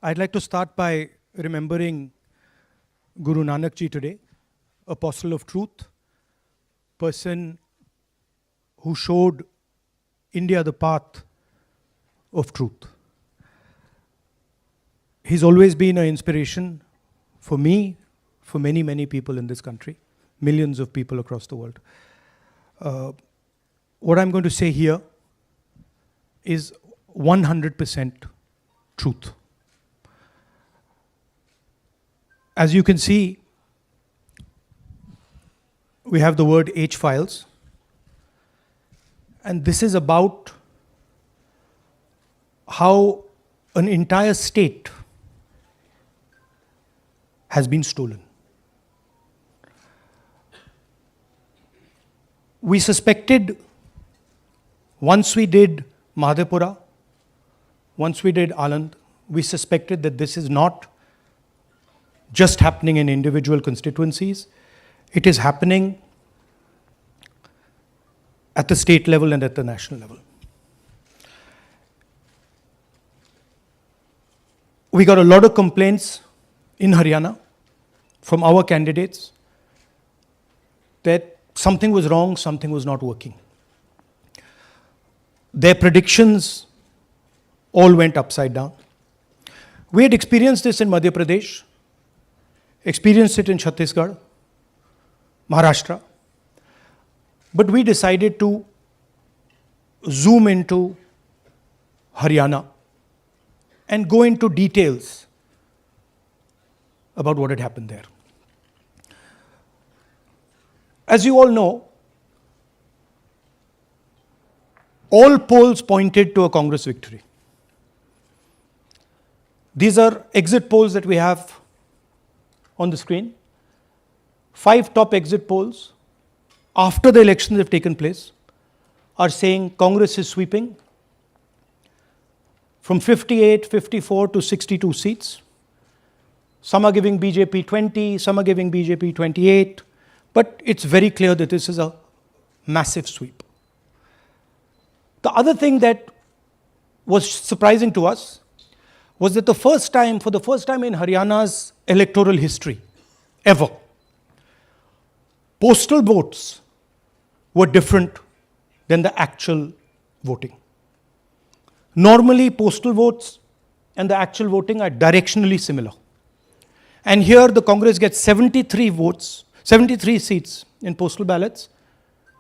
I'd like to start by remembering Guru Nanak Ji today, apostle of truth, person who showed India the path of truth. He's always been an inspiration for me, for many, many people in this country, millions of people across the world. What I'm going to say here is 100% truth. As you can see, we have the word H files, and this is about how an entire state has been stolen. We suspected, once we did Madhepura, once we did Aland, we suspected that this is not just happening in individual constituencies, it is happening at the state level and at the national level. We got a lot of complaints in Haryana from our candidates that something was wrong, something was not working. Their predictions all went upside down. We had experienced this in Madhya Pradesh, experienced it in Chhattisgarh, Maharashtra, but we decided to zoom into Haryana and go into details about what had happened there. As you all know, all polls pointed to a Congress victory. These are exit polls that we have on the screen. 5 top exit polls after the elections have taken place are saying Congress is sweeping from 58, 54 to 62 seats. Some are giving BJP 20, some are giving BJP 28, but it's very clear that this is a massive sweep. The other thing that was surprising to us was that for the first time in Haryana's electoral history, ever, postal votes were different than the actual voting. Normally, postal votes and the actual voting are directionally similar. And here the Congress gets 73 votes, 73 seats in postal ballots,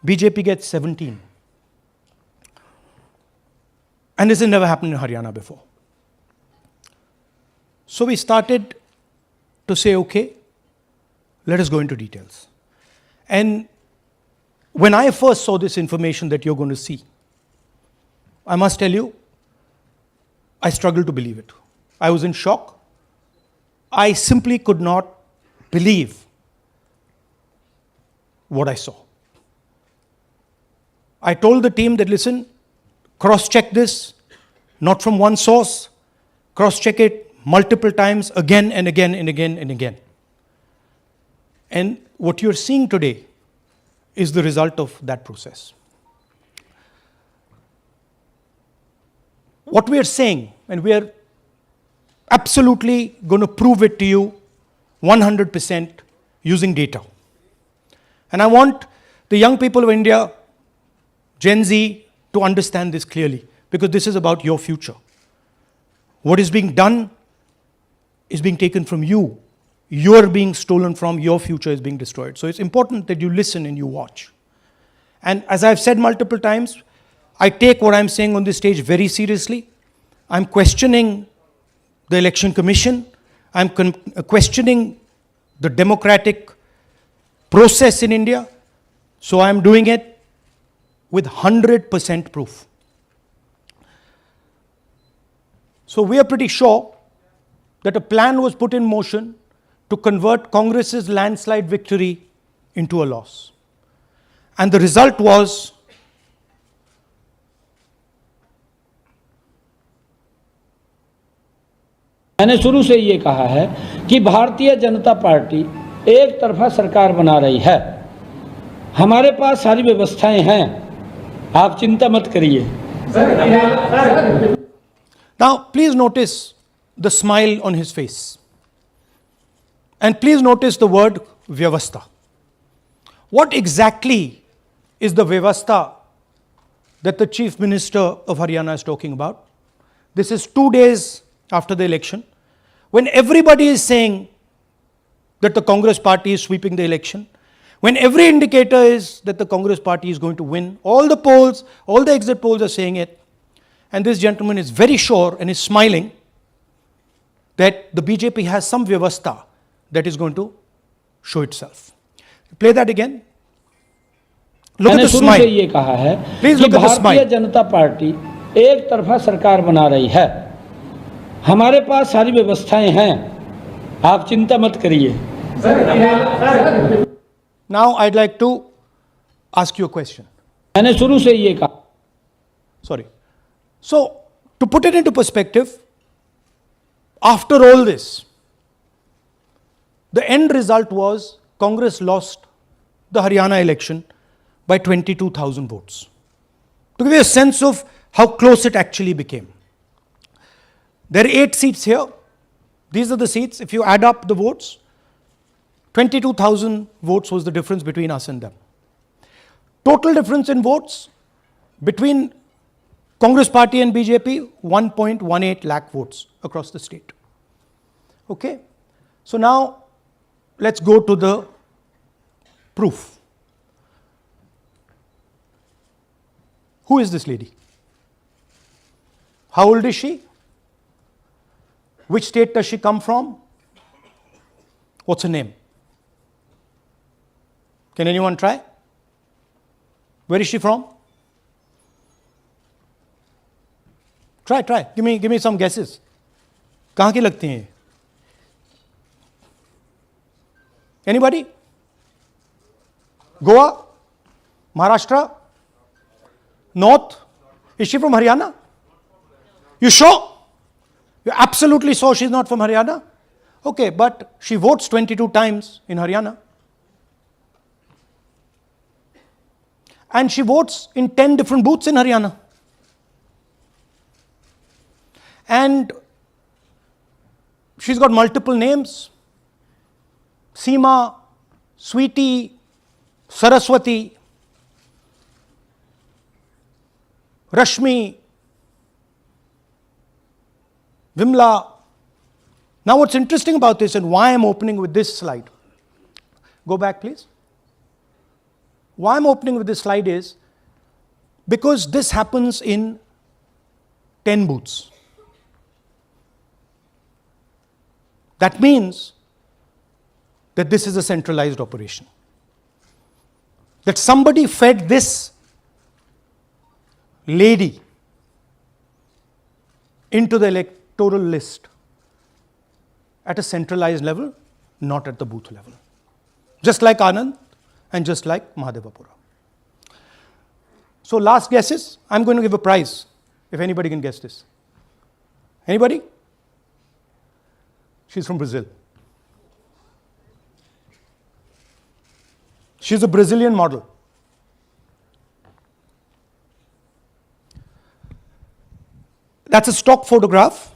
BJP gets 17. And this has never happened in Haryana before. So we started to say, okay, let us go into details. And when I first saw this information that you're going to see, I must tell you, I struggled to believe it. I was in shock. I simply could not believe what I saw. I told the team that, listen, cross-check this, not from one source, cross-check it multiple times, again and again and again and again. And what you're seeing today is the result of that process. What we are saying, and we are absolutely going to prove it to you 100% using data. And I want the young people of India, Gen Z, to understand this clearly, because this is about your future. What is being done is being taken from you. You're being stolen from, your future is being destroyed. So it's important that you listen and you watch. And as I've said multiple times, I take what I'm saying on this stage very seriously. I'm questioning the Election Commission. I'm questioning the democratic process in India. So I'm doing it with 100% proof. So we are pretty sure that a plan was put in motion to convert Congress's landslide victory into a loss. And the result was मैंने शुरू से ये कहा है कि Bharatiya Janata party एक तरफा सरकार बना रही है। हमारे पास सारी व्यवस्थाएं हैं, आप चिंता मत करिए। Now, please notice the smile on his face. And please notice the word Vyavastha. What exactly is the Vyavastha that the Chief Minister of Haryana is talking about? This is 2 days after the election, when everybody is saying that the Congress party is sweeping the election, when every indicator is that the Congress party is going to win, all the polls, all the exit polls are saying it, and this gentleman is very sure and is smiling that the BJP has some Vyavastha that is going to show itself. Play that again. Look at मैंने the शुरू से smile. ये कहा है Please कि look at the भारतीय smile. जनता party एक तरफा सरकार बना रही है। हमारे पास सारी व्यवस्थाएं हैं, आप चिंता मत करिए। Now I'd like to ask you a question. मैंने शुरू से ये कहा। Sorry. So, to put it into perspective, after all this, the end result was Congress lost the Haryana election by 22,000 votes. To give you a sense of how close it actually became. There are 8 seats here. These are the seats. If you add up the votes, 22,000 votes was the difference between us and them. Total difference in votes between Congress party and BJP, 1.18 lakh votes across the state. Okay? So now, let's go to the proof. Who is this lady? How old is she? Which state does she come from? What's her name? Can anyone try? Where is she from? Try. Give me some guesses. कहाँ की लगती हैं? Anybody? Goa? Maharashtra? North? Is she from Haryana? You sure? You're absolutely sure she's not from Haryana? Okay, but she votes 22 times in Haryana. And she votes in 10 different booths in Haryana. And she's got multiple names. Seema, Sweetie, Saraswati, Rashmi, Vimla. Now what's interesting about this and why I'm opening with this slide. Go back please. Why I'm opening with this slide is because this happens in 10 booths. That means that this is a centralized operation. That somebody fed this lady into the electoral list at a centralized level, not at the booth level. Just like Anand and just like Mahadevapura. So last guesses, I'm going to give a prize if anybody can guess this. Anybody? She's from Brazil. She's a Brazilian model. That's a stock photograph.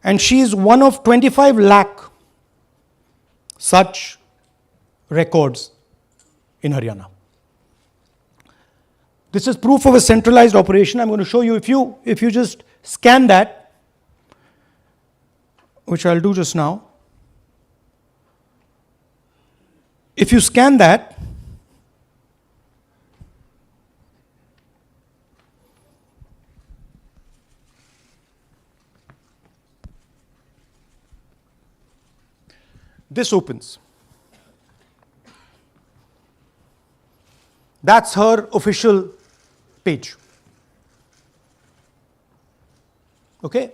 And she's one of 25 lakh such records in Haryana. This is proof of a centralized operation. I'm going to show you, if you just scan that, which I'll do just now. If you scan that, this opens. That's her official page. Okay?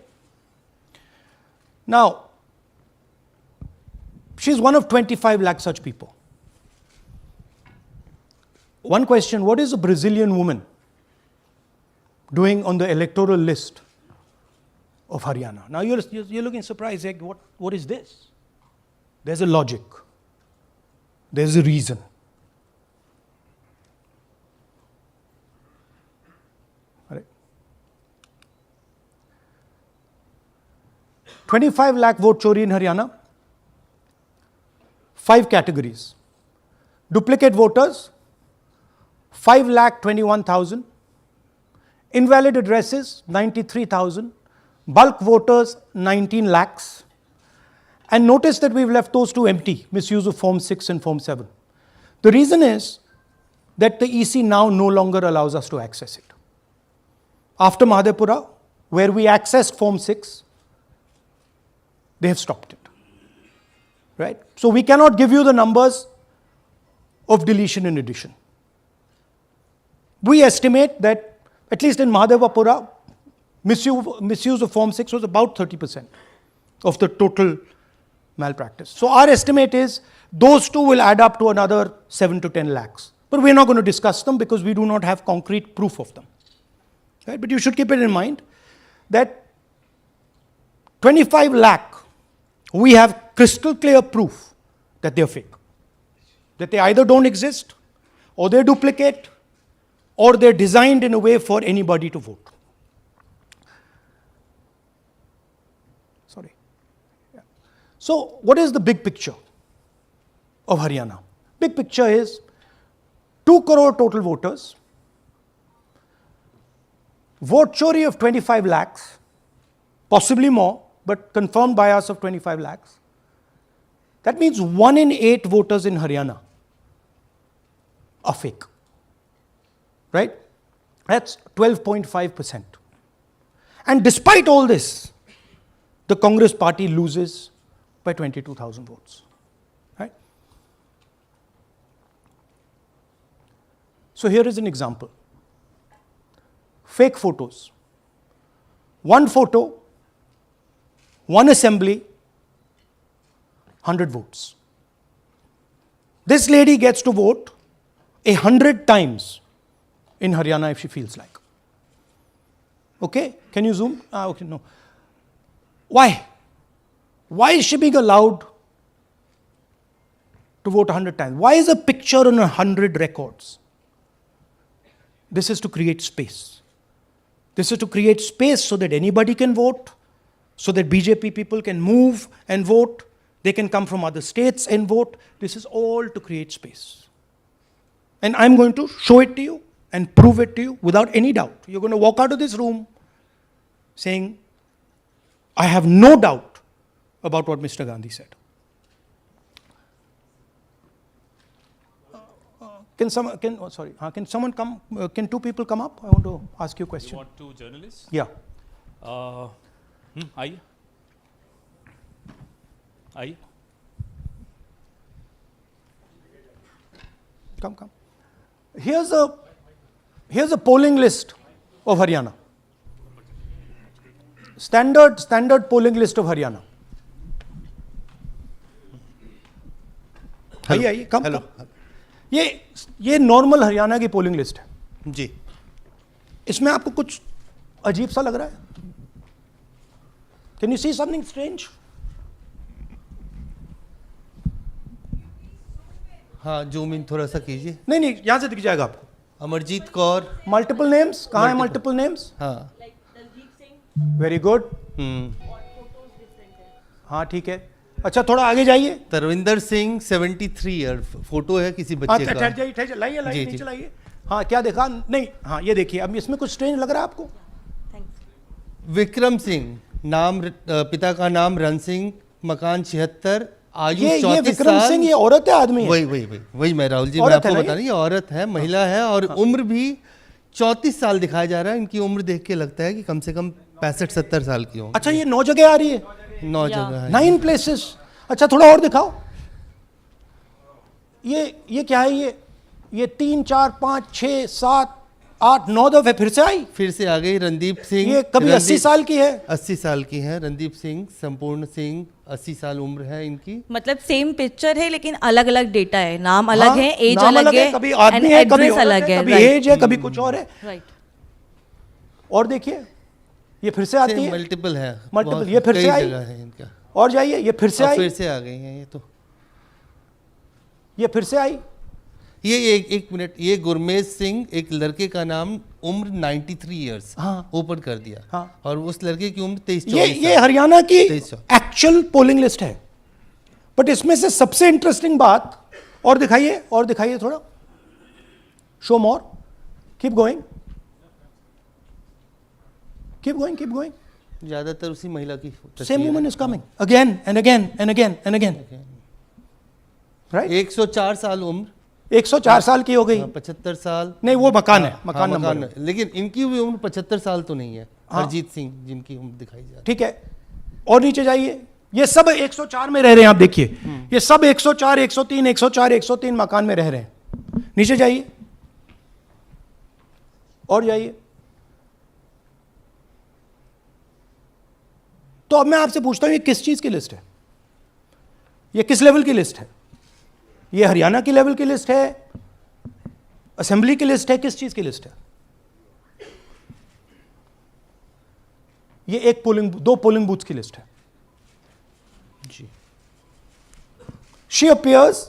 Now, she's one of 25 lakh such people. One question, what is a Brazilian woman doing on the electoral list of Haryana? Now you're looking surprised, like, what is this? There's a logic. There's a reason. All right. 25 lakh vote chori in Haryana. 5 categories. Duplicate voters, 5,21,000. Invalid addresses, 93,000. Bulk voters, 19 lakhs. And notice that we've left those two empty, misuse of Form 6 and Form 7. The reason is that the EC now no longer allows us to access it. After Mahadevpura, where we accessed Form 6, they have stopped it. Right? So we cannot give you the numbers of deletion and addition. We estimate that, at least in Mahadevpura, misuse of Form 6 was about 30% of the total malpractice. So our estimate is those two will add up to another 7 to 10 lakhs. But we're not going to discuss them because we do not have concrete proof of them. Right? But you should keep it in mind that 25 lakh, we have crystal clear proof that they're fake. That they either don't exist, or they're duplicate, or they're designed in a way for anybody to vote. Sorry. Yeah. So what is the big picture of Haryana? Big picture is 2 crore total voters, vote chori of 25 lakhs, possibly more, but confirmed bias of 25 lakhs. That means 1 in 8 voters in Haryana are fake. Right? That's 12.5%. And despite all this, the Congress party loses by 22,000 votes. Right? So here is an example. Fake photos. One photo, one assembly, 100 votes. This lady gets to vote 100 times in Haryana if she feels like. Okay? Can you zoom? Okay, no. Why? Why is she being allowed to vote 100 times? Why is a picture on 100 records? This is to create space. This is to create space so that anybody can vote, so that BJP people can move and vote. They can come from other states and vote. This is all to create space. And I'm going to show it to you and prove it to you without any doubt. You're going to walk out of this room saying, I have no doubt about what Mr. Gandhi said. Can someone come? Can 2 people come up? I want to ask you a question. You want 2 journalists? Yeah. आइए आइए Come. Here's a polling list of Haryana. Standard polling list of Haryana. आइए कम. ये normal Haryana की polling list है जी. इसमें आपको कुछ अजीब सा लग रहा है? Can you see something strange? हाँ, जूम इन थोड़ा सा कीजिए. नहीं यहां से दिख जाएगा आपको. अमरजीत कौर. Multiple names. कहाँ है मल्टीपल नेम्स? हाँ. Very good. हाँ ठीक है. अच्छा थोड़ा आगे जाइए. तरविंदर सिंह 73 ईयर. फोटो है किसी बच्चे का. ठहर जाइए लाइए नीचे लाइए. हाँ क्या देखा? नहीं हाँ ये देखिए. अब इसमें कुछ स्ट्रेंज लग रहा है आपको? विक्रम सिंह, नाम पिता का नाम रन सिंह, मकान 76, आयु 34 साल. विक्रम सिंह ये औरत है आदमी है? वही मैं राहुल जी मैं आपको बता रही हूँ. औरत है, महिला है और उम्र भी 34 साल दिखाया जा रहा है. इनकी उम्र देख के लगता है कि कम से कम 65-70 साल की होंगी. अच्छा ये 9 जगह आ रही है? 9 जगह है. 9 प्लेसेस. अच्छा थोड़ा और दिखाओ. ये क्या है? ये 3 4 5 6 7 8 9 दफे फिर से आ गई. रणदीप सिंह. ये कभी 80 साल की है? 80 साल की है. रणदीप सिंह, संपूर्ण सिंह, 80 साल उम्र है इनकी. मतलब सेम पिक्चर है लेकिन अलग अलग डेटा है. नाम अलग है, एज अलग है, कभी आदमी है, कभी अलग है, कभी एज है, कभी कुछ और है. राइट. और देखिए ये फिर से आती है. मल्टीपल है. ये फिर से आई है इनका. और जाइए ये फिर से आई. फिर से आ गई है. ये फिर से आई. ये एक मिनट, ये गुरमेज सिंह एक लड़के का नाम उम्र 93 इयर्स ओपन कर दिया। हाँ। और उस लड़के की उम्र 23 ये हरियाणा की 23 एक्चुअल पोलिंग लिस्ट है। बट इसमें से सबसे इंटरेस्टिंग बात, और दिखाइए थोड़ा, शो मोर, कीप गोइंग, ज्यादातर उसी महिला की same woman is coming again and again and again and again, right. 104 साल उम्र, 104 साल की हो गई। 75 साल नहीं, वो मकान है, मकान नंबर है। लेकिन इनकी भी उम्र 75 साल तो नहीं है। हरजीत सिंह जिनकी उम्र दिखाई जा रही है। ठीक है, और नीचे जाइए, ये सब 104 में रह रहे हैं, आप देखिए, ये सब 104, 103, 104, 103 मकान में रह रहे हैं। नीचे जाइए और जाइए। तो अब मैं आपसे पूछता हूं, ये किस चीज की लिस्ट है? ये किस लेवल की लिस्ट है? ये हरियाणा की लेवल की लिस्ट है, असेंबली की लिस्ट है, किस चीज की लिस्ट है? ये दो पोलिंग बूथ की लिस्ट है जी। She appears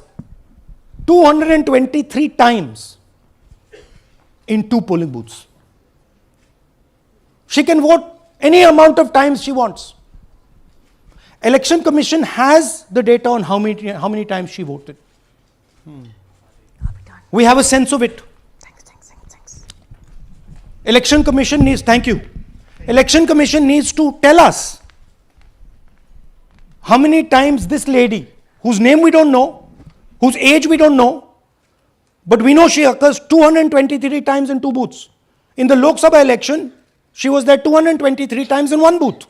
223 times in 2 polling booths. She can vote any amount of times she wants. Election Commission has the data on how many times she voted. We have a sense of it. Thanks. Election Commission needs, thank you. Election Commission needs to tell us how many times this lady, whose name we don't know, whose age we don't know, but we know she occurs 223 times in 2 booths. In the Lok Sabha election, she was there 223 times in 1 booth.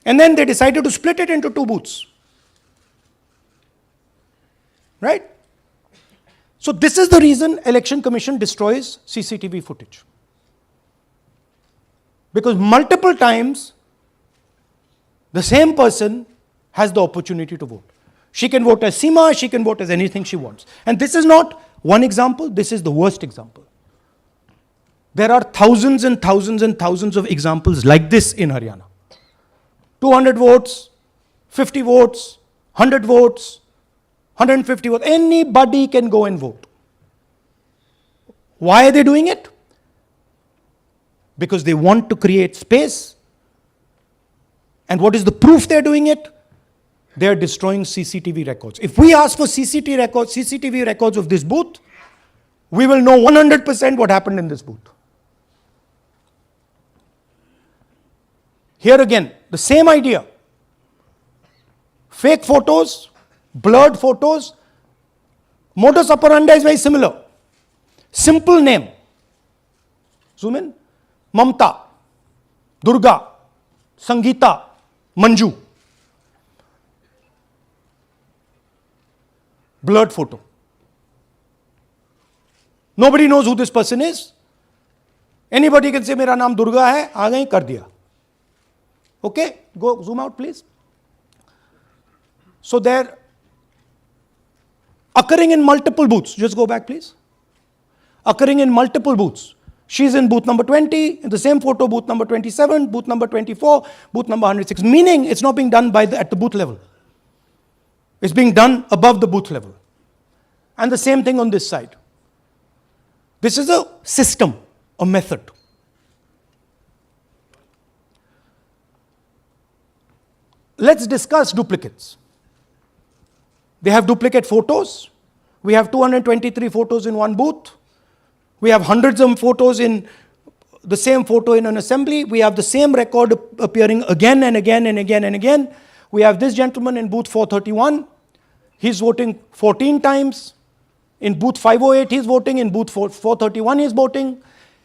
And then they decided to split it into 2 booths. Right? So this is the reason Election Commission destroys CCTV footage. Because multiple times, the same person has the opportunity to vote. She can vote as Seema, she can vote as anything she wants. And this is not one example, this is the worst example. There are thousands and thousands and thousands of examples like this in Haryana. 200 votes, 50 votes, 100 votes, 150 votes. Anybody can go and vote. Why are they doing it? Because they want to create space. And what is the proof they're doing it? They are destroying CCTV records. If we ask for CCTV records of this booth, we will know 100% what happened in this booth. Here again, the same idea. Fake photos, blurred photos, modus operandi is very similar. Simple name. Zoom in. Mamta, Durga, Sangeeta, Manju. Blurred photo. Nobody knows who this person is. Anybody can say, मेरा नाम दुर्गा है, आ गई, कर दिया. Okay, go zoom out please. So they're occurring in multiple booths. Just go back please. Occurring in multiple booths. She's in booth number 20, in the same photo, booth number 27, booth number 24, booth number 106. Meaning it's not being done at the booth level. It's being done above the booth level. And the same thing on this side. This is a system, a method. Let's discuss duplicates. They have duplicate photos. We have 223 photos in 1 booth. We have hundreds of photos in the same photo in an assembly. We have the same record appearing again and again and again and again. We have this gentleman in booth 431. He's voting 14 times. In booth 508, he's voting. In booth 431, he's voting.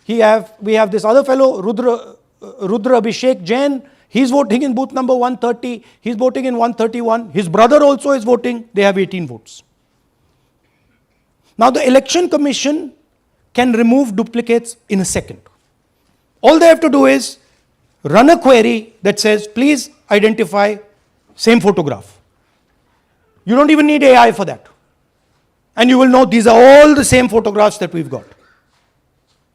We have this other fellow, Rudra Abhishek Jain. He's voting in booth number 130. He's voting in 131. His brother also is voting. They have 18 votes. Now the Election Commission can remove duplicates in a second. All they have to do is run a query that says, please identify same photograph. You don't even need AI for that. And you will know these are all the same photographs that we've got.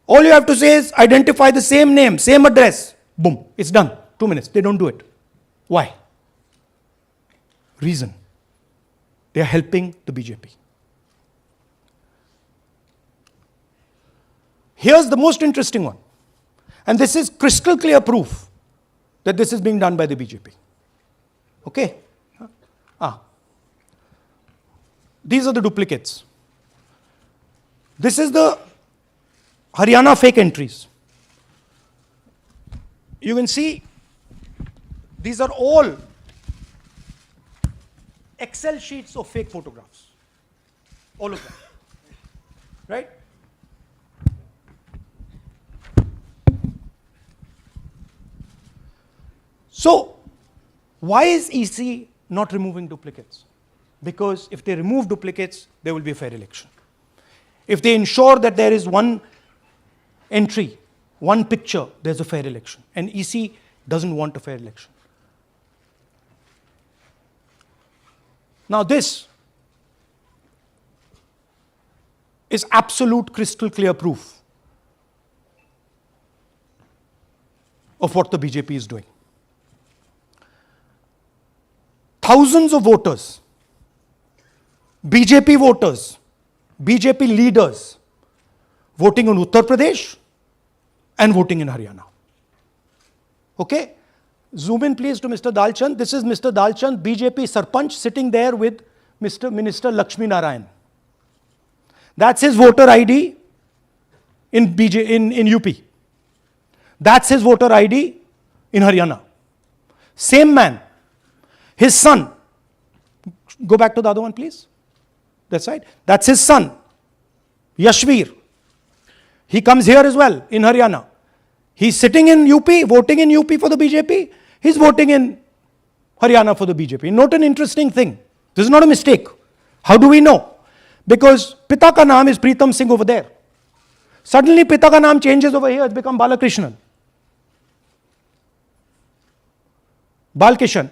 All you have to say is identify the same name, same address. Boom, it's done. 2 minutes. They don't do it. Why? Reason. They are helping the BJP. Here's the most interesting one. And this is crystal clear proof that this is being done by the BJP. Okay? These are the duplicates. This is the Haryana fake entries. You can see these are all Excel sheets of fake photographs. All of them. Right? So, why is EC not removing duplicates? Because if they remove duplicates, there will be a fair election. If they ensure that there is one entry, one picture, there's a fair election. And EC doesn't want a fair election. Now this is absolute crystal clear proof of what the BJP is doing. Thousands of voters, BJP voters, BJP leaders voting in Uttar Pradesh and voting in Haryana. Okay? Zoom in please to Mr. Dalchand. This is Mr. Dalchand, BJP Sarpanch, sitting there with Mr. Minister Lakshmi Narayan. That's his voter ID in UP. That's his voter ID in Haryana. Same man. His son. Go back to the other one, please. That's right. That's his son, Yashveer. He comes here as well in Haryana. He's sitting in UP, voting in UP for the BJP. He's voting in Haryana for the BJP. Note an interesting thing. This is not a mistake. How do we know? Because Pita ka naam is Pritam Singh over there. Suddenly Pita ka naam changes over here. It's become Balakrishnan. Balkishan.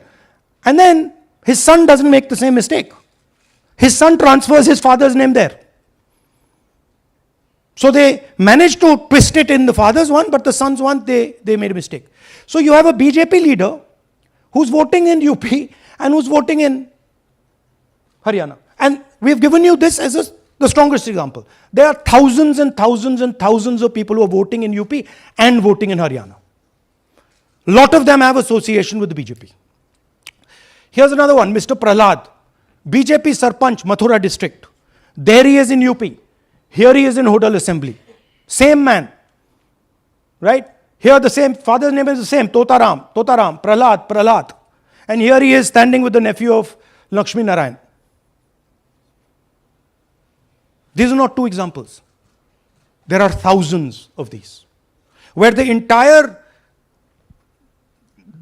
And then his son doesn't make the same mistake. His son transfers his father's name there. So they managed to twist it in the father's one, but the son's one, they made a mistake. So you have a BJP leader who's voting in UP and who's voting in Haryana. And we've given you this as the strongest example. There are thousands and thousands and thousands of people who are voting in UP and voting in Haryana. A lot of them have association with the BJP. Here's another one, Mr. Prahlad, BJP Sarpanch, Mathura district. There he is in UP. Here he is in Hodal Assembly. Same man. Right? Here the same, father's name is the same, Totaram, Prahlad. And here he is standing with the nephew of Lakshmi Narayan. These are not two examples. There are thousands of these. Where the entire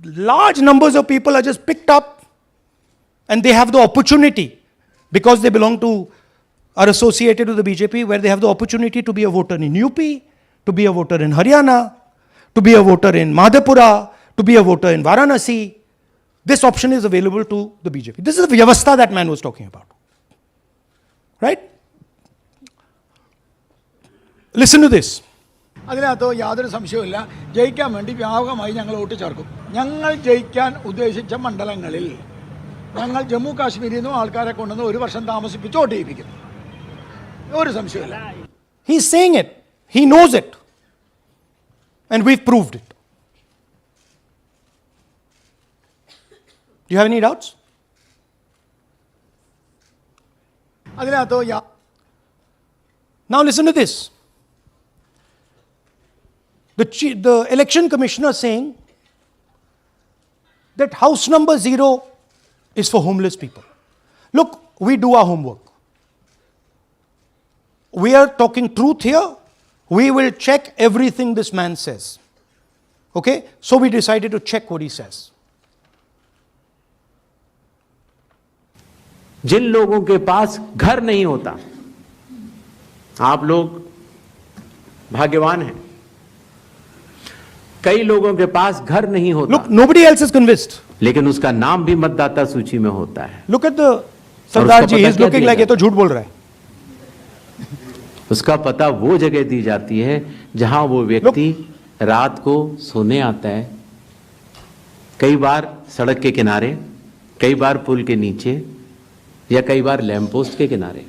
large numbers of people are just picked up and they have the opportunity, because they belong to, are associated with the BJP, where they have the opportunity to be a voter in UP, to be a voter in Haryana, to be a voter in Madhepura, to be a voter in Varanasi. This option is available to the BJP. This is the Vyavastha that man was talking about. Right? Listen to this. അതിനകത്ത് യാതൊരു സംശയവുമില്ല. ജയിക്കാൻ വേണ്ടി വ്യാപകമായി ഞങ്ങൾ vote ചേർക്കും. ഞങ്ങൾ ജയിക്കാൻ ഉദ്ദേശിച്ച മണ്ഡലങ്ങളിൽ ഞങ്ങൾ ജമ്മു കാശ്മീരിൽ നിന്നും ആൾക്കാരെ കൊണ്ടുവന്ന് ഒരു വർഷം താമസിപ്പിച്ച് വോട്ട് ചെയ്യിപ്പിക്കും. ഒരു സംശയമില്ല. He is saying it. He knows it. And we've proved it. Do you have any doubts? അതിനകത്ത് Now listen to this. The election commissioner saying that house number 0 is for homeless people. Look, we do our homework. We are talking truth here. We will check everything this man says. Okay? So we decided to check what he says. जिन लोगों के पास घर नहीं होता, आप लोग भाग्यवान हैं. कई लोगों के पास घर नहीं होता. Look, nobody else is convinced. लेकिन उसका नाम भी मतदाता सूची में होता है. Look at the Sardar ji, he's looking like ये तो झूठ बोल रहा है. उसका पता वो जगह दी जाती है जहां वो व्यक्ति रात को सोने आता है. कई बार सड़क के किनारे, कई बार पुल के नीचे, या कई बार लैंप पोस्ट के किनारे.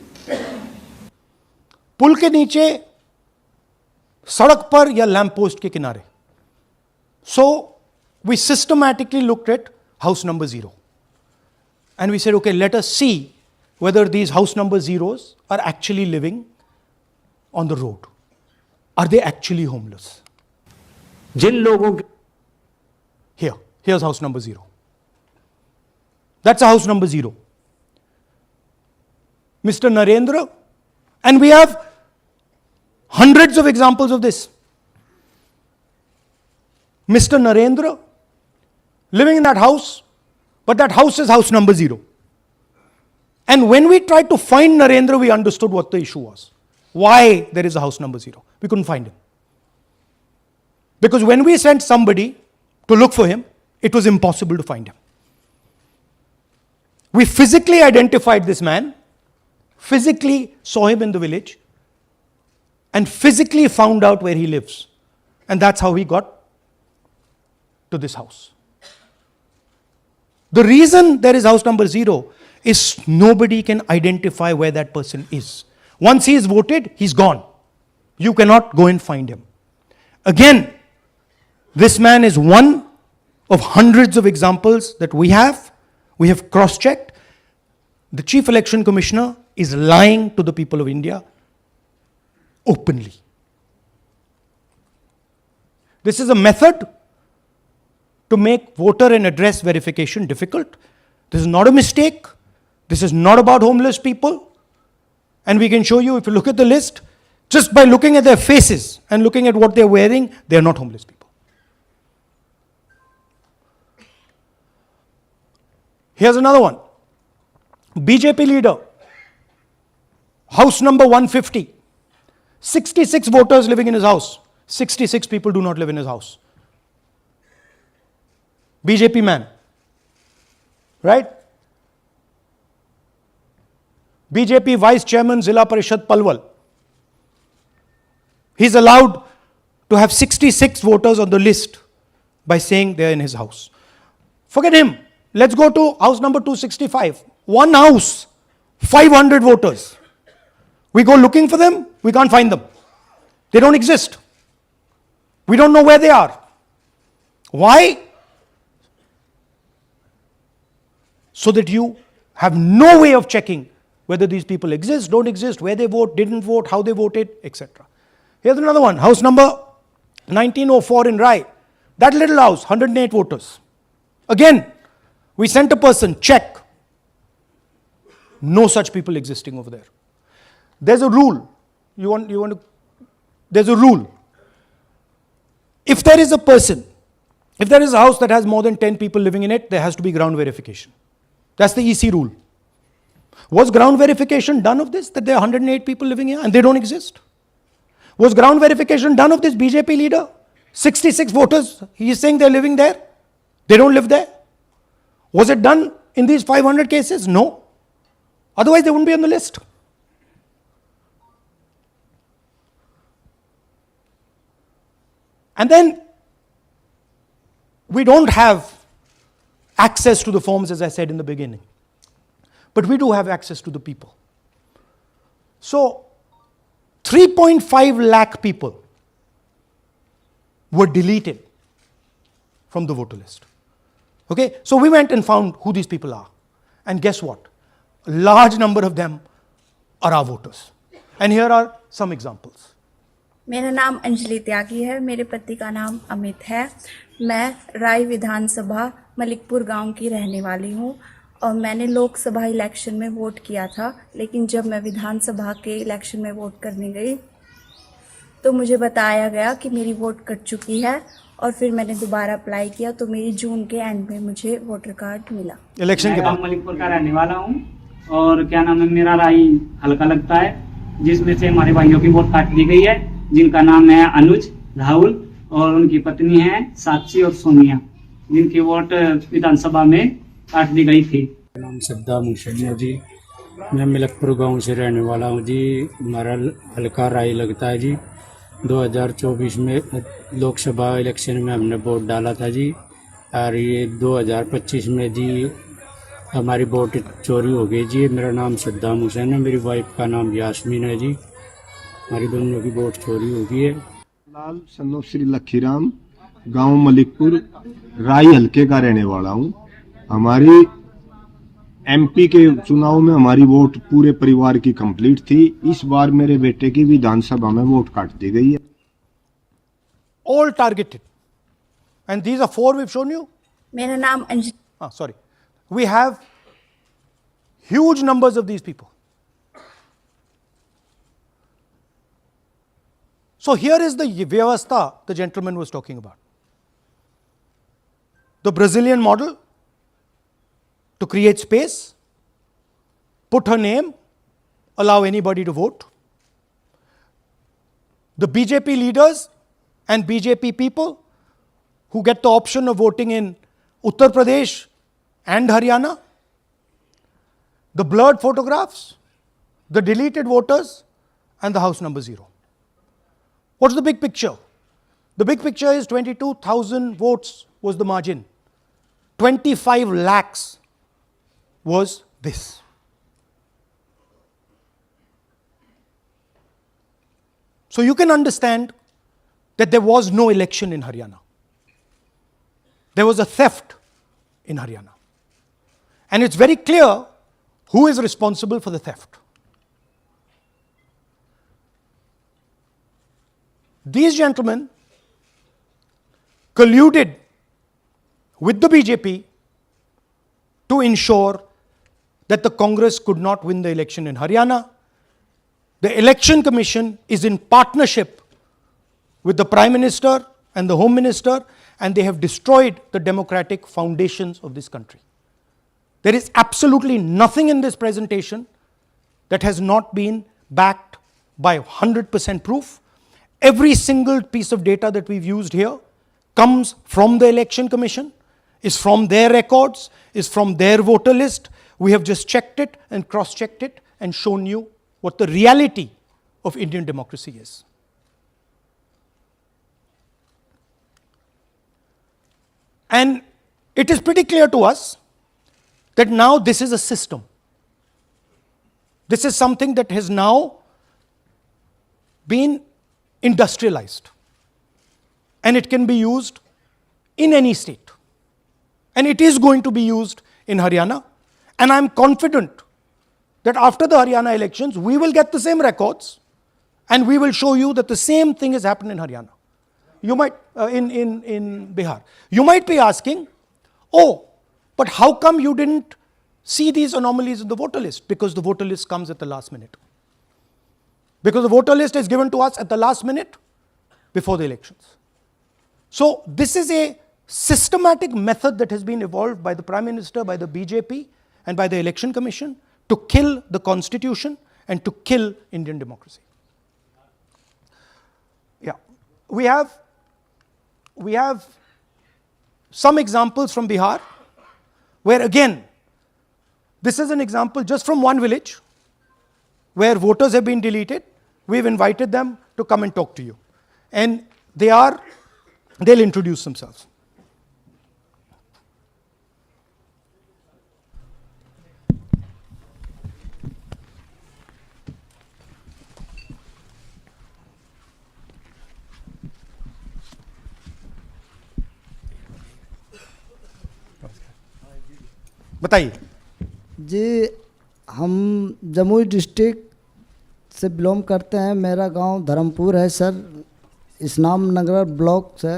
पुल के नीचे सड़क पर या लैंप पोस्ट के किनारे. So we systematically looked at house number 0. And we said, okay, let us see whether these house number zeros are actually living on the road. Are they actually homeless? जिन लोगों के Here's house number 0. That's a house number 0. Mr. Narendra, and we have hundreds of examples of this. Mr. Narendra living in that house, but that house is house number 0. And when we tried to find Narendra, we understood what the issue was. Why there is a house number 0. We couldn't find him. Because when we sent somebody to look for him, it was impossible to find him. We physically identified this man, physically saw him in the village, and physically found out where he lives. And that's how he got to this house. The reason there is house number 0 is nobody can identify where that person is. Once he is voted, he's gone. You cannot go and find him. Again, this man is one of hundreds of examples that we have. We have cross-checked. The Chief Election Commissioner is lying to the people of India openly. This is a method to make voter and address verification difficult. This is not a mistake. This is not about homeless people. And we can show you, if you look at the list, just by looking at their faces and looking at what they're wearing, they're not homeless people. Here's another one. BJP leader, house number 150. 66 voters living in his house. 66 people do not live in his house. BJP man. Right? BJP Vice Chairman Zilla Parishad Palwal. He's allowed to have 66 voters on the list by saying they're in his house. Forget him. Let's go to house number 265. One house, 500 voters. We go looking for them, we can't find them. They don't exist. We don't know where they are. Why? So that you have no way of checking whether these people exist, don't exist, where they vote, didn't vote, how they voted, etc. Here's another one, house number 1904 in Rai. That little house, 108 voters. Again, we sent a person, check. No such people existing over there. There's a rule. There's a rule. If there is a person, if there is a house that has more than 10 people living in it, there has to be ground verification. That's the EC rule. Was ground verification done of this, that there are 108 people living here and they don't exist? Was ground verification done of this BJP leader? 66 voters, he is saying they're living there. They don't live there. Was it done in these 500 cases? No. Otherwise, they wouldn't be on the list. And then, we don't have access to the forms, as I said in the beginning. But we do have access to the people. So, 3.5 lakh people were deleted from the voter list. Okay, so we went and found who these people are. And guess what? A large number of them are our voters. And here are some examples. मेरा नाम अंजलि त्यागी है, मेरे पति का नाम अमित है। मैं राय विधानसभा मलिकपुर गांव की रहने वाली हूं और मैंने लोकसभा इलेक्शन में वोट किया था, लेकिन जब मैं विधानसभा के इलेक्शन में वोट करने गई तो मुझे बताया गया कि मेरी वोट कट चुकी है और फिर मैंने दोबारा अप्लाई किया तो मेरी जून के एंड में मुझे वोटर कार्ड मिला। इलेक्शन के बाद मलिकपुर का रहने वाला हूँ और क्या नाम है, मेरा राय हल्का लगता है, जिसमें से हमारे भाइयों की वोट काट दी गई है, जिनका नाम है अनुज, राहुल और उनकी पत्नी है साक्षी और सोनिया, जिनकी वोट विधानसभा में काट दी गई थी। नाम श्रद्धा मुशैया जी, मैं मलिकपुर गांव से रहने वाला हूं जी। हमारा हल्का राय लगता है जी। 2024 में लोकसभा इलेक्शन में हमने वोट डाला था जी और ये 2025 में जी हमारी वोट चोरी हो गई जी। मेरा नाम श्रद्धा मुशैया है, मेरी वाइफ का नाम यास्मीन है जी। हमारी दोनों की वोट चोरी हो गई है। लाल सन्नो श्री लखीराम, गांव मलिकपुर, राई हल्के का रहने वाला हूं। हमारी एमपी के चुनाव में हमारी वोट पूरे परिवार की कंप्लीट थी। इस बार मेरे बेटे की विधानसभा में वोट काट दी गई है। All targeted. And these are 4 we've shown you. मेरा नाम Anjali. Sorry. We have huge numbers of these people. So here is the vyavastha the gentleman was talking about. The Brazilian model to create space, put her name, allow anybody to vote. The BJP leaders and BJP people who get the option of voting in Uttar Pradesh and Haryana, the blurred photographs, the deleted voters, and the house number 0. What's the big picture? The big picture is 22,000 votes was the margin. 25 lakhs was this. So you can understand that there was no election in Haryana. There was a theft in Haryana. And it's very clear who is responsible for the theft. These gentlemen colluded with the BJP to ensure that the Congress could not win the election in Haryana. The Election Commission is in partnership with the Prime Minister and the Home Minister, and they have destroyed the democratic foundations of this country. There is absolutely nothing in this presentation that has not been backed by 100% proof. Every single piece of data that we've used here comes from the Election Commission, is from their records, is from their voter list. We have just checked it and cross-checked it and shown you what the reality of Indian democracy is. And it is pretty clear to us that now this is a system. This is something that has now been industrialized. And it can be used in any state. And it is going to be used in Haryana. And I'm confident that after the Haryana elections, we will get the same records and we will show you that the same thing has happened in Haryana. You might, in Bihar. You might be asking, oh, but how come you didn't see these anomalies in the voter list? Because the voter list comes at the last minute. Because the voter list is given to us at the last minute before the elections. So this is a systematic method that has been evolved by the Prime Minister, by the BJP, and by the Election Commission to kill the Constitution and to kill Indian democracy. Yeah, we have some examples from Bihar, where again, this is an example just from one village, where voters have been deleted. We've invited them to come and talk to you. And they'll introduce themselves. बताइए जी। हम Jamui district से belong करते हैं। मेरा गांव धर्मपुर है sir, इस्लाम नगर block से।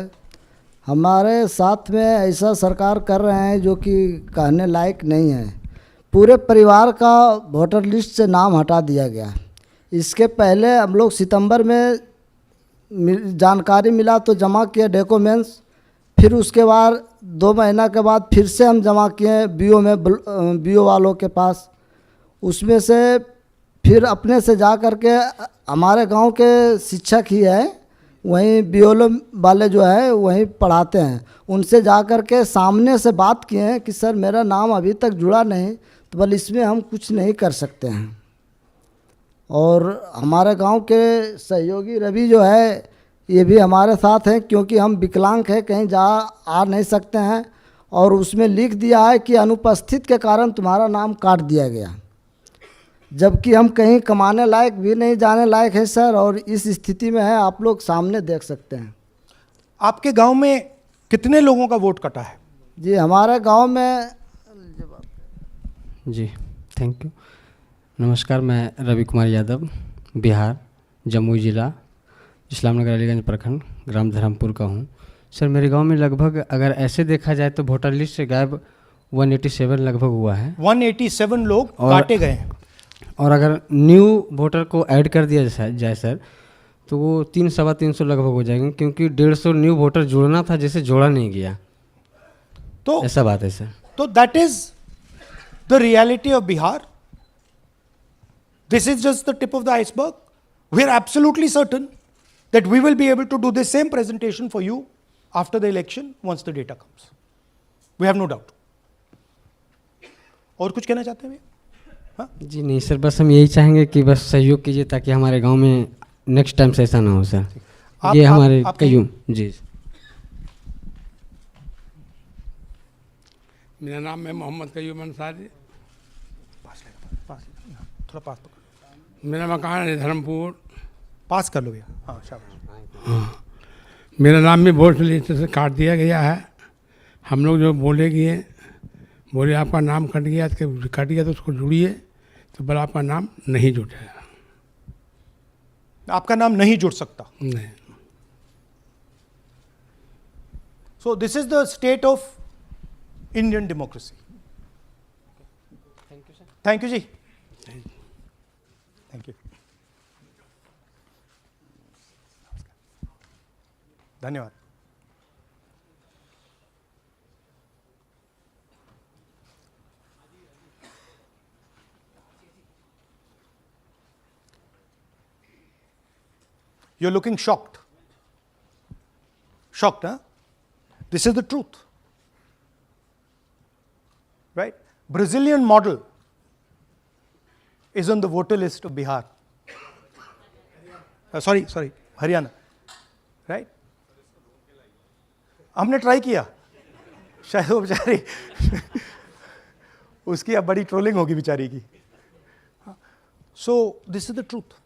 हमारे साथ में ऐसा सरकार कर रहे हैं जो कि कहने लायक नहीं है। पूरे परिवार का वोटर लिस्ट से नाम हटा दिया गया। इसके पहले हम लोग सितंबर में जानकारी मिला तो जमा किया डॉक्यूमेंट्स, फिर उसके बाद 2 महीना के बाद फिर से हम जमा किए बीओ में, बीओ वालों के पास। उसमें से फिर अपने से जा कर के हमारे गांव के शिक्षक ही है, वहीं बीओ वाले जो है वहीं पढ़ाते हैं, उनसे जा कर के सामने से बात किए हैं कि सर मेरा नाम अभी तक जुड़ा नहीं, तो बोले इसमें हम कुछ नहीं कर सकते हैं। और हमारे गांव के सहयोगी रवि जो है ये भी हमारे साथ हैं, क्योंकि हम विकलांग हैं, कहीं आ नहीं सकते हैं। और उसमें लिख दिया है कि अनुपस्थित के कारण तुम्हारा नाम काट दिया गया। जबकि हम कहीं कमाने लायक भी नहीं जाने लायक है सर, और इस स्थिति में है, आप लोग सामने देख सकते हैं। आपके गांव में कितने लोगों का वोट कटा है? जी हमारे गांव में जी थैंक यू। नमस्कार, मैं रवि कुमार यादव, बिहार, जमुई जिला, इस्लामनगर अलीगंज प्रखंड, ग्राम धर्मपुर का हूँ। सर मेरे गांव में लगभग अगर ऐसे देखा जाए तो वोटर लिस्ट से गायब 187 लगभग हुआ है। 187 लोग काटे गए हैं। और अगर न्यू वोटर को ऐड कर दिया जाए सर, तो वो 300-325 लगभग हो जाएंगे, क्योंकि 150 न्यू वोटर जोड़ना था जिसे जोड़ा नहीं गया। तो ऐसा बात है सर। तो that is the reality of Bihar. This is just the tip of the iceberg. We are absolutely certain that we will be able to do the same presentation for you after the election once the data comes. We have no doubt. और कुछ कहना चाहते हैं? हाँ? जी नहीं sir, बस हम यही चाहेंगे कि बस सहयोग कीजिए ताकि हमारे गांव में नेक्स्ट टाइम से ऐसा ना हो सर। ये हमारे कयूम जी। मेरा नाम है मोहम्मद कयूम अंसारी। थोड़ा पास मेरा मकान है धर्मपुर। पास कर लो भैया। हाँ शाबाश। हाँ, मेरा नाम भी वोट लिस्ट से काट दिया गया है। हम लोग जो बोले आपका नाम कट गया तो उसको जुड़िए, तो बोला आपका नाम नहीं जुटेगा। आपका नाम नहीं जुड़ सकता। नहीं। So this is the state of Indian democracy. Thank you sir. Thank you ji. Thank you. धन्यवाद। You're looking shocked. Shocked, huh? This is the truth. Right? Brazilian model is on the voter list of Bihar. Sorry, Haryana. Right? हमने try किया, शायद वो बेचारी उसकी अब बड़ी trolling होगी बेचारी की। So this is the truth.